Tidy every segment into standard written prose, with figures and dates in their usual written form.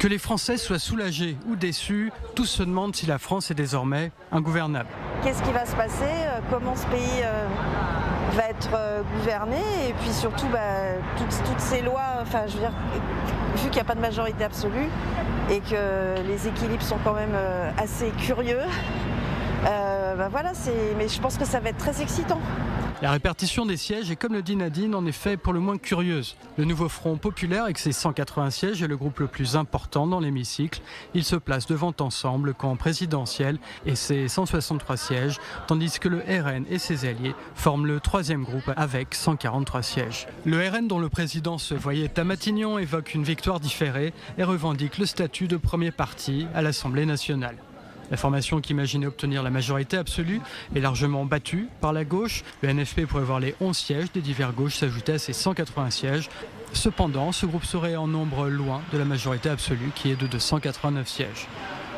Que les Français soient soulagés ou déçus, tous se demandent si la France est désormais ingouvernable. Qu'est-ce qui va se passer? Comment ce pays va être gouverné? Et puis surtout, toutes ces lois, vu qu'il n'y a pas de majorité absolue et que les équilibres sont quand même assez curieux, mais je pense que ça va être très excitant. La répartition des sièges est, comme le dit Nadine, en effet pour le moins curieuse. Le nouveau Front populaire, avec ses 180 sièges, est le groupe le plus important dans l'hémicycle. Il se place devant Ensemble, le camp présidentiel, et ses 163 sièges, tandis que le RN et ses alliés forment le troisième groupe avec 143 sièges. Le RN, dont le président se voyait à Matignon, évoque une victoire différée et revendique le statut de premier parti à l'Assemblée nationale. La formation qui imaginait obtenir la majorité absolue est largement battue par la gauche. Le NFP pourrait voir les 11 sièges des divers gauches s'ajouter à ses 180 sièges. Cependant, ce groupe serait en nombre loin de la majorité absolue qui est de 289 sièges.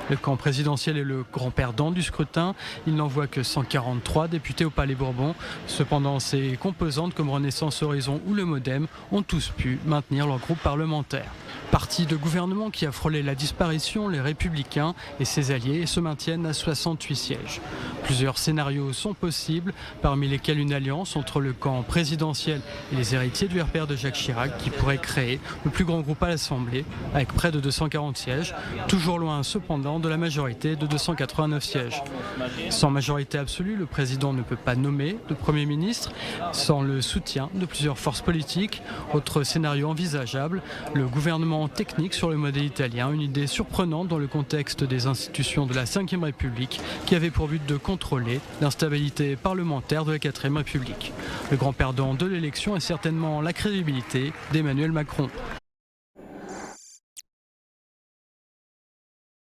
Le camp présidentiel est le grand perdant du scrutin. Il n'envoie que 143 députés au Palais Bourbon. Cependant, ses composantes comme Renaissance Horizon ou le Modem ont tous pu maintenir leur groupe parlementaire. Parti de gouvernement qui a frôlé la disparition, les Républicains et ses alliés se maintiennent à 68 sièges. Plusieurs scénarios sont possibles, parmi lesquels une alliance entre le camp présidentiel et les héritiers du RPR de Jacques Chirac qui pourrait créer le plus grand groupe à l'Assemblée avec près de 240 sièges, toujours loin cependant de la majorité de 289 sièges. Sans majorité absolue, le président ne peut pas nommer de Premier ministre, sans le soutien de plusieurs forces politiques. Autre scénario envisageable, le gouvernement technique sur le modèle italien, une idée surprenante dans le contexte des institutions de la Ve République qui avait pour but de contrôler l'instabilité parlementaire de la IVe République. Le grand perdant de l'élection est certainement la crédibilité d'Emmanuel Macron.